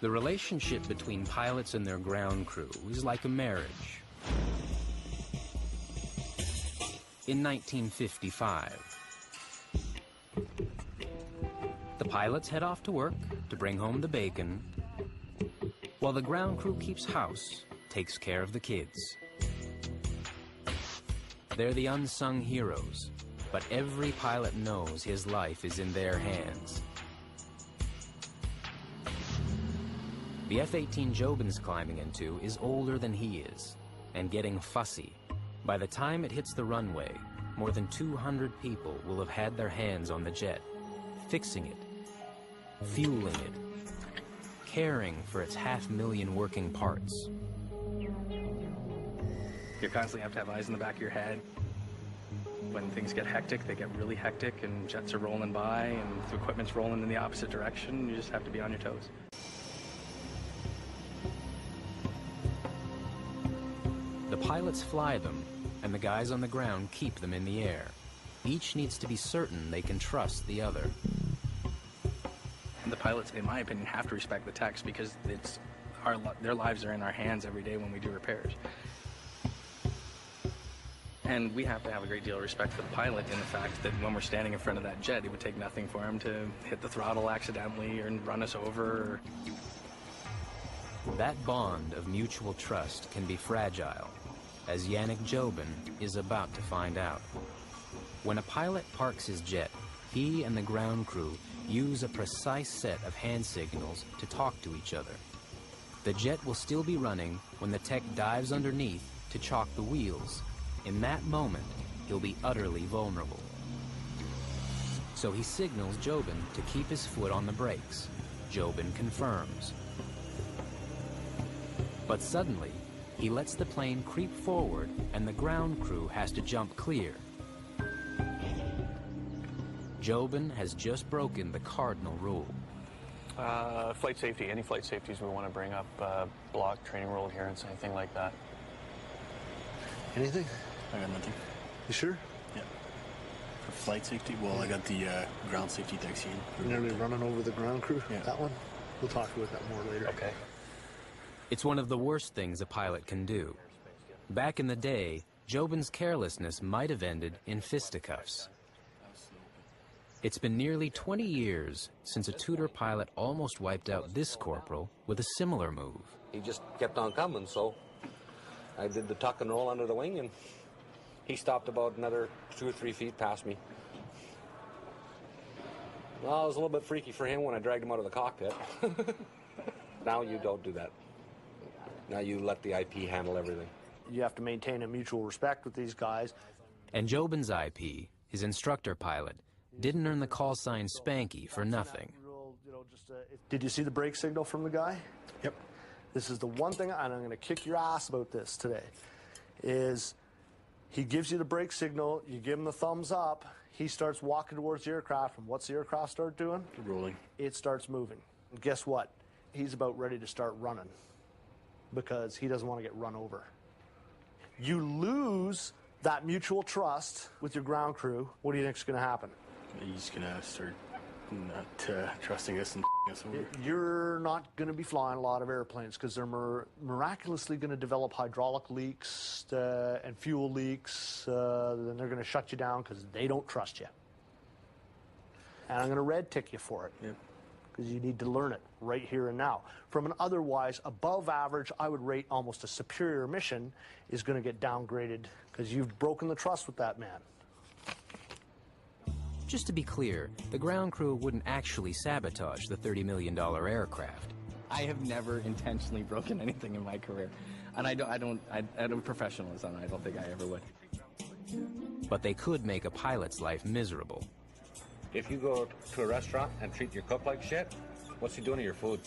The relationship between pilots and their ground crew is like a marriage. In 1955, the pilots head off to work to bring home the bacon, while the ground crew keeps house, takes care of the kids. They're the unsung heroes, but every pilot knows his life is in their hands. The F-18 Jobin's climbing into is older than he is, and getting fussy. By the time it hits the runway, more than 200 people will have had their hands on the jet, fixing it, fueling it, caring for its 500,000 working parts. You constantly have to have eyes in the back of your head. When things get hectic, they get really hectic, and jets are rolling by, and the equipment's rolling in the opposite direction. You just have to be on your toes. The pilots fly them, and the guys on the ground keep them in the air. Each needs to be certain they can trust the other. And the pilots, in my opinion, have to respect the techs because their lives are in our hands every day when we do repairs. And we have to have a great deal of respect for the pilot in the fact that when we're standing in front of that jet, it would take nothing for him to hit the throttle accidentally or run us over. That bond of mutual trust can be fragile, as Yannick Jobin is about to find out. When a pilot parks his jet, he and the ground crew use a precise set of hand signals to talk to each other. The jet will still be running when the tech dives underneath to chalk the wheels. In that moment, he'll be utterly vulnerable. So he signals Jobin to keep his foot on the brakes. Jobin confirms. But suddenly, he lets the plane creep forward and the ground crew has to jump clear. Jobin has just broken the cardinal rule. Flight safety, any flight safeties we want to bring up, block, training rule adherence, anything like that. Anything? I got nothing. You sure? Yeah. For flight safety, well, I got the ground safety vaccine. You're nearly running over the ground crew? Yeah. That one? We'll talk about that more later. Okay. It's one of the worst things a pilot can do. Back in the day, Jobin's carelessness might have ended in fisticuffs. It's been nearly 20 years since a Tudor pilot almost wiped out this corporal with a similar move. He just kept on coming, so I did the tuck and roll under the wing, and he stopped about another 2 or 3 feet past me. Well, it was a little bit freaky for him when I dragged him out of the cockpit. Now you don't do that. Now you let the IP handle everything. You have to maintain a mutual respect with these guys. And Jobin's IP, his instructor pilot, didn't earn the call sign Spanky for nothing. Did you see the brake signal from the guy? Yep. This is the one thing, and I'm going to kick your ass about this today, is he gives you the brake signal, you give him the thumbs up, he starts walking towards the aircraft, and what's the aircraft start doing? Rolling. It starts moving. And guess what? He's about ready to start running because he doesn't want to get run over. You lose that mutual trust with your ground crew. What do you think is going to happen? He's going to start not trusting us and us over. You're not going to be flying a lot of airplanes because they're miraculously going to develop hydraulic leaks and fuel leaks. Then they're going to shut you down because they don't trust you. And I'm going to red tick you for it. Yep. Because you need to learn it right here and now. From an otherwise above average, I would rate almost a superior mission is going to get downgraded because you've broken the trust with that man. Just to be clear, the ground crew wouldn't actually sabotage the $30 million aircraft. I have never intentionally broken anything in my career, and I don't professionalism. I don't think I ever would. But they could make a pilot's life miserable. If you go to a restaurant and treat your cook like shit, what's he doing to your food?